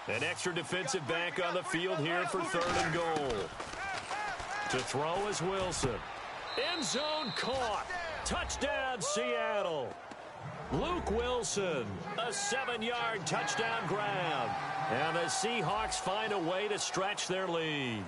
An extra defensive back on the field here for 3rd and goal. To throw is Wilson. End zone caught. Touchdown, Seattle. Luke Wilson, a 7-yard touchdown grab. And the Seahawks find a way to stretch their lead.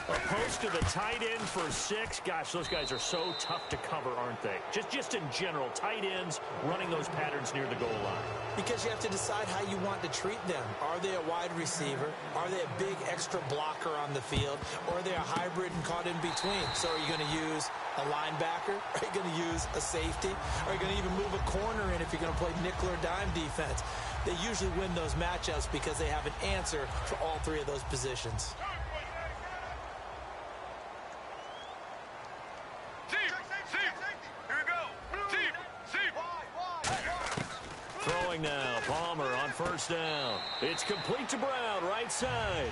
A post to the tight end for 6. Gosh, those guys are so tough to cover, aren't they? Just in general, tight ends running those patterns near the goal line. Because you have to decide how you want to treat them. Are they a wide receiver? Are they a big extra blocker on the field? Or are they a hybrid and caught in between? So are you going to use a linebacker? Are you going to use a safety? Are you going to even move a corner in if you're going to play nickel or dime defense? They usually win those matchups because they have an answer for all 3 of those positions. Throwing now, Palmer on 1st down. It's complete to Brown, right side.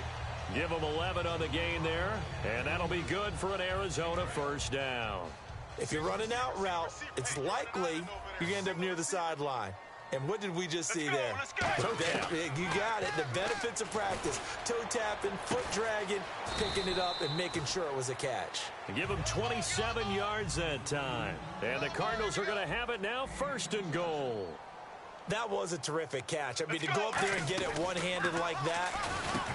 Give him 11 on the gain there, and that'll be good for an Arizona 1st down. If you're running out route, it's likely you're going to end up near the sideline. And what did we just see there? You got it. The benefits of practice. Toe tapping, foot dragging, picking it up, and making sure it was a catch. Give him 27 yards that time. And the Cardinals are going to have it now, 1st and goal. That was a terrific catch. I mean, to go up there and get it one-handed like that,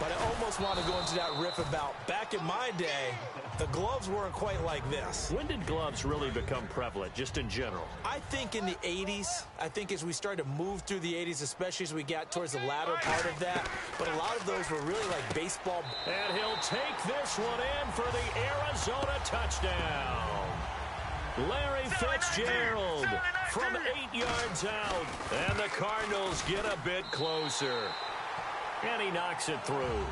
but I almost want to go into that riff about back in my day, the gloves weren't quite like this. When did gloves really become prevalent, just in general? I think in the 80s. I think as we started to move through the 80s, especially as we got towards the latter part of that. But a lot of those were really like baseball. And he'll take this one in for the Arizona touchdown. Larry Fitzgerald from 8 yards out. And the Cardinals get a bit closer. And he knocks it through.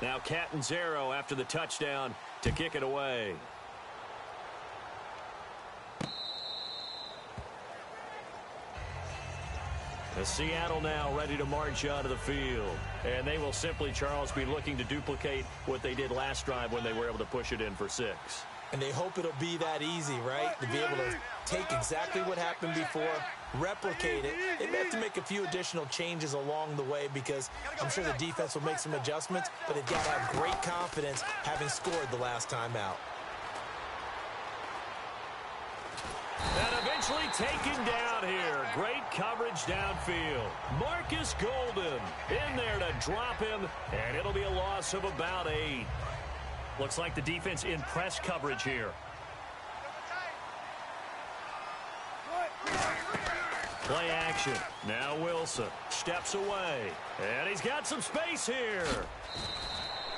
Now Catanzaro after the touchdown to kick it away. The Seattle now ready to march out of the field. And they will simply, Charles, be looking to duplicate what they did last drive when they were able to push it in for 6. And they hope it'll be that easy, right? To be able to take exactly what happened before, replicate it. They may have to make a few additional changes along the way because I'm sure the defense will make some adjustments, but they've got to have great confidence having scored the last time out. And eventually taken down here. Great coverage downfield. Marcus Golden in there to drop him, and it'll be a loss of about 8. Looks like the defense in press coverage here. Play action. Now Wilson steps away. And he's got some space here.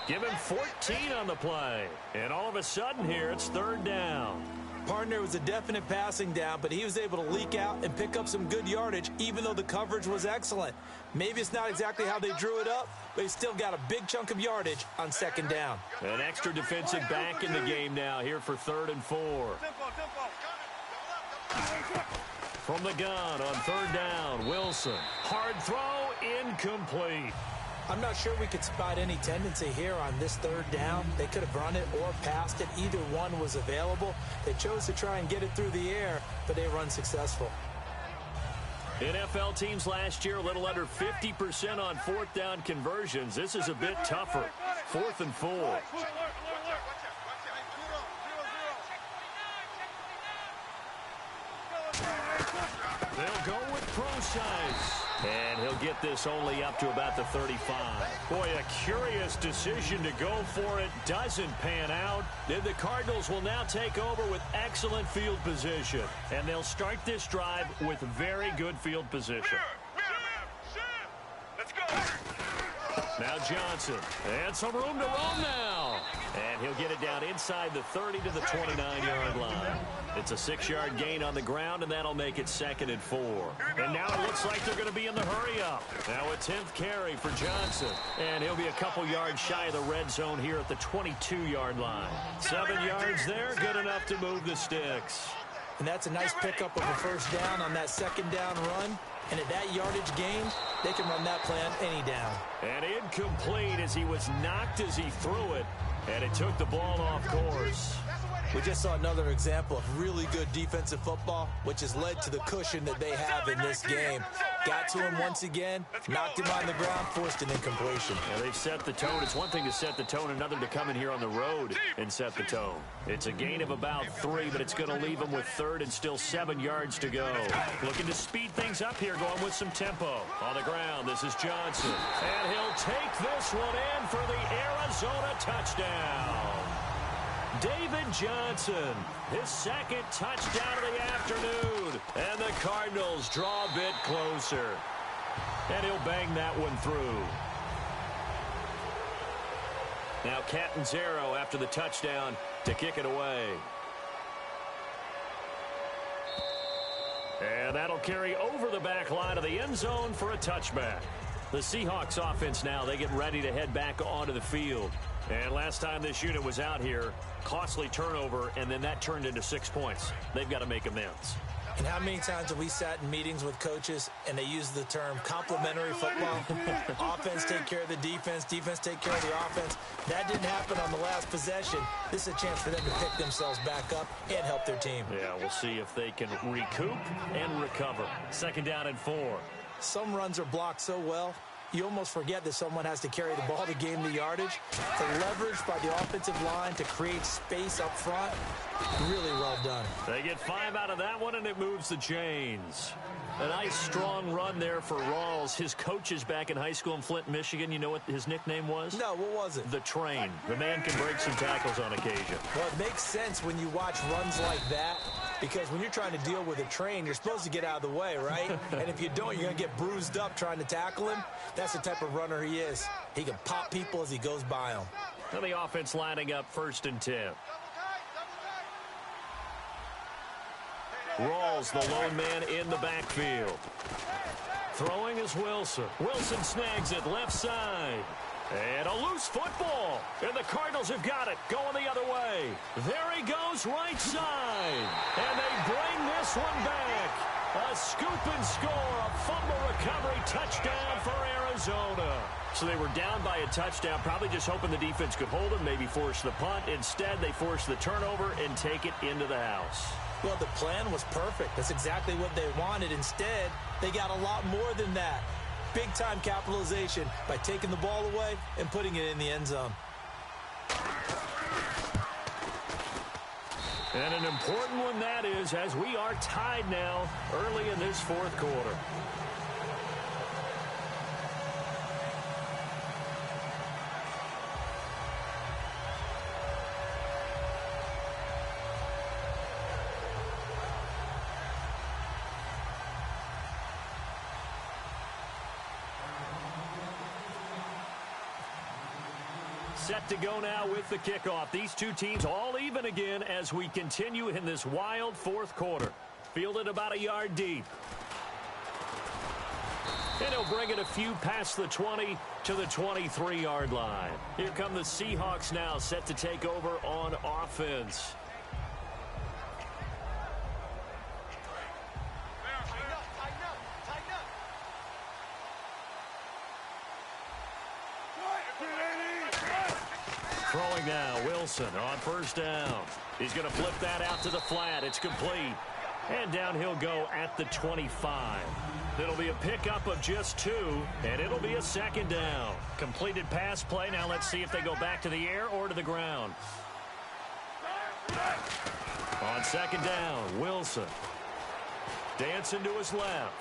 Give him 14 on the play. And all of a sudden here, it's 3rd down. Partner was a definite passing down, but he was able to leak out and pick up some good yardage, even though the coverage was excellent. Maybe it's not exactly how they drew it up, but he's still got a big chunk of yardage on 2nd down. An extra defensive back in the game now here for 3rd and 4. From the gun on 3rd down, Wilson. Hard throw, incomplete. I'm not sure we could spot any tendency here on this 3rd down. They could have run it or passed it. Either one was available. They chose to try and get it through the air, but they were unsuccessful. NFL teams last year a little under 50% on 4th down conversions. This is a bit tougher. 4th and 4. They'll go with Procise. And he'll get this only up to about the 35. Boy, a curious decision to go for it. Doesn't pan out. Then the Cardinals will now take over with excellent field position. And they'll start this drive with very good field position. Now Johnson. And some room to roam now. And he'll get it down inside the 30 to the 29-yard line. It's a 6-yard gain on the ground, and that'll make it 2nd and 4. And now it looks like they're going to be in the hurry-up. Now a 10th carry for Johnson. And he'll be a couple yards shy of the red zone here at the 22-yard line. 7 yards there, good enough to move the sticks. And that's a nice pickup of a first down on that second down run. And at that yardage gain, they can run that play on any down. And incomplete as he was knocked as he threw it. And it took the ball off course. We just saw another example of really good defensive football, which has led to the cushion that they have in this game. Got to him once again, knocked him on the ground, forced an incompletion. Yeah, they've set the tone. It's one thing to set the tone, another to come in here on the road and set the tone. It's a gain of about 3, but it's going to leave them with 3rd and still 7 yards to go. Looking to speed things up here, going with some tempo. On the ground, this is Johnson. And he'll take this one in for the Arizona touchdown. David Johnson, his 2nd touchdown of the afternoon. And the Cardinals draw a bit closer. And he'll bang that one through. Now Catanzaro after the touchdown to kick it away. And that'll carry over the back line of the end zone for a touchback. The Seahawks offense now, they get ready to head back onto the field. And last time this unit was out here, costly turnover, and then that turned into 6 points. They've got to make amends. And how many times have we sat in meetings with coaches and they use the term complementary football? Offense take care of the defense, defense take care of the offense. That didn't happen on the last possession. This is a chance for them to pick themselves back up and help their team. Yeah, we'll see if they can recoup and recover. 2nd down and 4. Some runs are blocked so well, you almost forget that someone has to carry the ball to gain the yardage. The leverage by the offensive line to create space up front, really well done. They get 5 out of that one, and it moves the chains. A nice, strong run there for Rawls. His coaches back in high school in Flint, Michigan, you know what his nickname was? No, what was it? The Train. The man can break some tackles on occasion. Well, it makes sense when you watch runs like that, because when you're trying to deal with a train, you're supposed to get out of the way, right? And if you don't, you're going to get bruised up trying to tackle him. That's the type of runner he is. He can pop people as he goes by them. Now the offense lining up 1st and 10. Rawls, the lone man in the backfield. Throwing is Wilson. Wilson snags it left side. And a loose football. And the Cardinals have got it. Going the other way. There he goes right side. And they bring this one back. A scoop and score. A fumble recovery touchdown for Arizona. So they were down by a touchdown, probably just hoping the defense could hold them, maybe force the punt. Instead, they force the turnover and take it into the house. Well, the plan was perfect. That's exactly what they wanted. Instead, they got a lot more than that. Big-time capitalization by taking the ball away and putting it in the end zone. And an important one that is, as we are tied now early in this 4th quarter. Set to go now with the kickoff. These two teams all even again as we continue in this wild 4th quarter. Fielded about a yard deep. And he'll bring it a few past the 20 to the 23-yard line. Here come the Seahawks now, set to take over on offense. Throwing now, Wilson on 1st down. He's going to flip that out to the flat. It's complete. And down he'll go at the 25. It'll be a pickup of just 2, and it'll be a 2nd down. Completed pass play. Now let's see if they go back to the air or to the ground. On 2nd down, Wilson. Dancing to his left.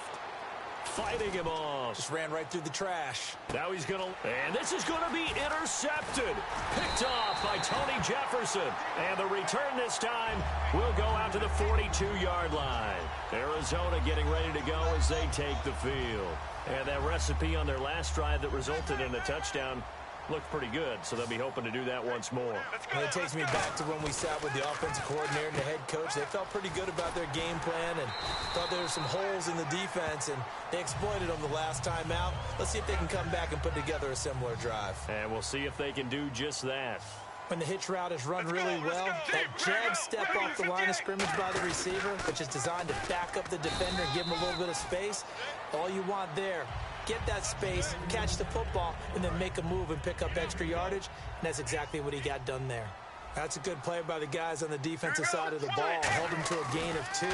fighting him off. Just ran right through the trash. Now he's going to, and this is going to be intercepted. Picked off by Tony Jefferson. And the return this time will go out to the 42-yard line. Arizona getting ready to go as they take the field. And that recipe on their last drive that resulted in a touchdown looked pretty good, so they'll be hoping to do that once more. And it takes me back to when we sat with the offensive coordinator and the head coach. They felt pretty good about their game plan and thought there were some holes in the defense, and they exploited them the last time out. Let's see if they can come back and put together a similar drive. And we'll see if they can do just that. When the hitch route is run really well, that jab step off the line of scrimmage by the receiver, which is designed to back up the defender and give him a little bit of space, all you want there. Get that space, catch the football, and then make a move and pick up extra yardage. And that's exactly what he got done there. That's a good play by the guys on the defensive side of the ball. Held him to a gain of 2.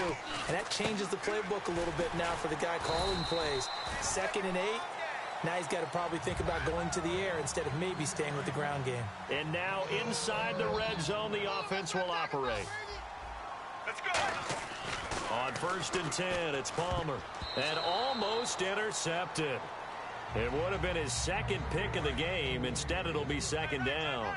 And that changes the playbook a little bit now for the guy calling plays. 2nd and 8. Now he's got to probably think about going to the air instead of maybe staying with the ground game. And now inside the red zone, the offense will operate. Let's go. On 1st and 10, it's Palmer. And almost intercepted. It would have been his 2nd pick of the game. Instead, it'll be 2nd down.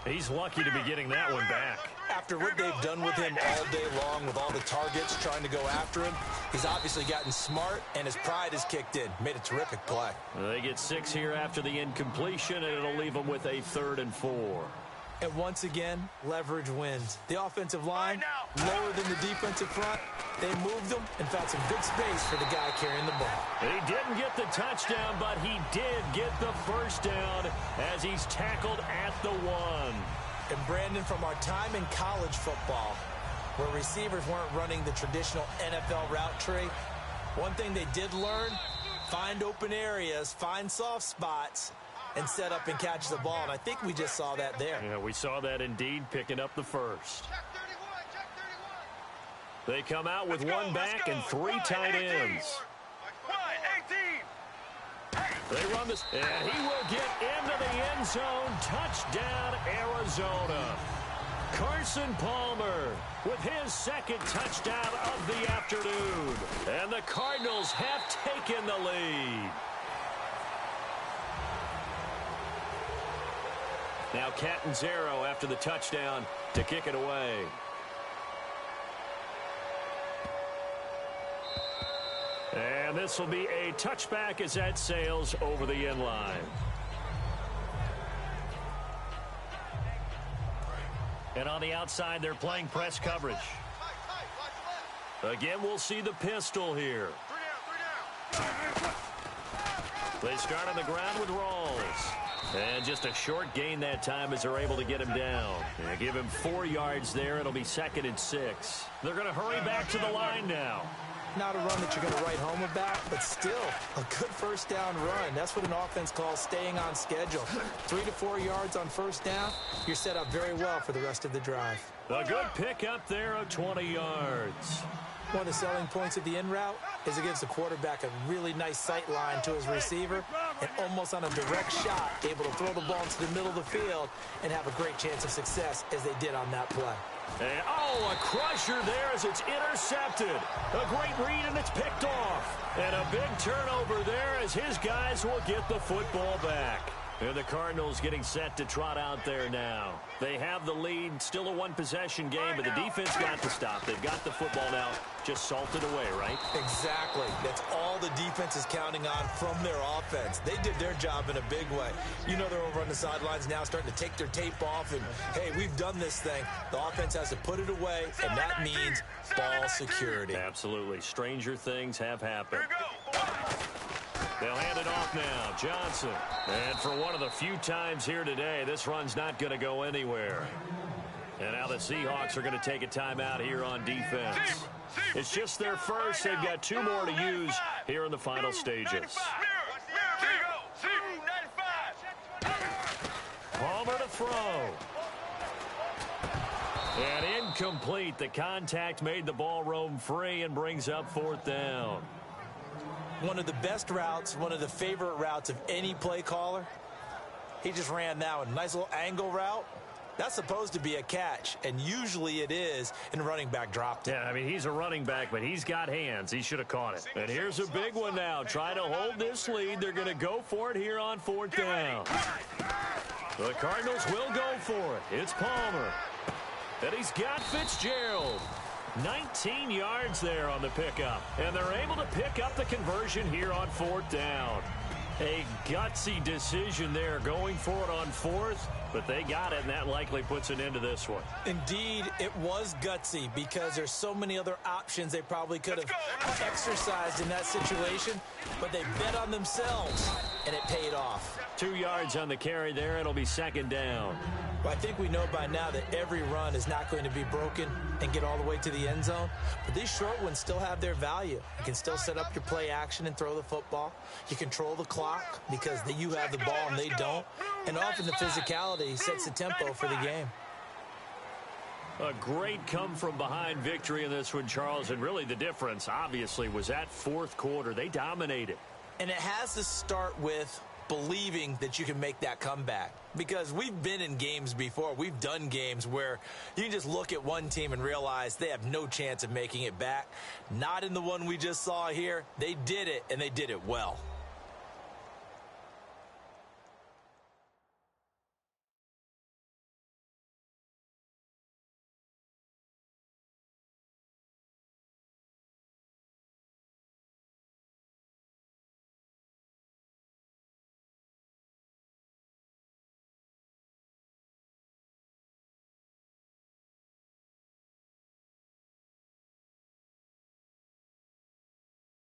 He's lucky to be getting that one back. After what they've done with him all day long with all the targets trying to go after him, he's obviously gotten smart, and his pride has kicked in. Made a terrific play. They get 6 here after the incompletion, and it'll leave them with a 3rd and 4. And once again, leverage wins. The offensive line, lower than the defensive front. They moved them and found some good space for the guy carrying the ball. He didn't get the touchdown, but he did get the 1st down as he's tackled at the 1. And Brandon, from our time in college football, where receivers weren't running the traditional NFL route tree, one thing they did learn, find open areas, find soft spots, and set up and catch the ball. And I think we just saw that there. Yeah, we saw that indeed, picking up the 1st. They come out with one back and 3 tight ends. They run this, and he will get into the end zone. Touchdown, Arizona. Carson Palmer with his 2nd touchdown of the afternoon. And the Cardinals have taken the lead. Now Catanzaro after the touchdown to kick it away. And this will be a touchback as that sails over the end line. And on the outside, they're playing press coverage. Again, we'll see the pistol here. They start on the ground with Rawls. And just a short gain that time as they're able to get him down. And give him 4 yards there. It'll be 2nd and 6. They're going to hurry back to the line now. Not a run that you're going to write home about, but still a good 1st down run. That's what an offense calls staying on schedule. 3 to 4 yards on 1st down. You're set up very well for the rest of the drive. A good pickup there of 20 yards. One of the selling points of the in route is it gives the quarterback a really nice sight line to his receiver and almost on a direct shot able to throw the ball into the middle of the field and have a great chance of success as they did on that play. And, a crusher there as it's intercepted. A great read, and it's picked off. And a big turnover there as his guys will get the football back. And the Cardinals getting set to trot out there now. They have the lead, still a one-possession game, but the defense got to stop. They've got the football now, just salted away, right? Exactly. That's all the defense is counting on from their offense. They did their job in a big way. You know they're over on the sidelines now starting to take their tape off, and, hey, we've done this thing. The offense has to put it away, and that means ball security. Absolutely. Stranger things have happened. They'll hand it off now. Johnson. And for one of the few times here today, this run's not going to go anywhere. And now the Seahawks are going to take a timeout here on defense. It's just their first. They've got 2 more to use here in the final stages. Palmer to throw. And incomplete. The contact made the ball roam free and brings up 4th down. One of the best routes, one of the favorite routes of any play caller. He just ran that one. Nice little angle route. That's supposed to be a catch, and usually it is, and running back dropped it. Yeah, I mean, he's a running back, but he's got hands. He should have caught it. And here's a big one now. Try to hold this lead. They're going to go for it here on 4th down. The Cardinals will go for it. It's Palmer. And he's got Fitzgerald. 19 yards there on the pickup. And they're able to pick up the conversion here on 4th down. A gutsy decision there going for it on 4th, but they got it, and that likely puts an end to this one. Indeed, it was gutsy because there's so many other options they probably could have exercised in that situation, but they bet on themselves, and it paid off. 2 yards on the carry there. It'll be 2nd down. Well, I think we know by now that every run is not going to be broken and get all the way to the end zone. But these short ones still have their value. You can still set up your play action and throw the football. You control the clock because you have the ball and they don't. And often the physicality sets the tempo for the game. A great come-from-behind victory in this one, Charles. And really the difference, obviously, was that 4th quarter. They dominated. And it has to start with believing that you can make that comeback. Because we've been in games before. We've done games where you can just look at one team and realize they have no chance of making it back. Not in the one we just saw here. They did it, and they did it well.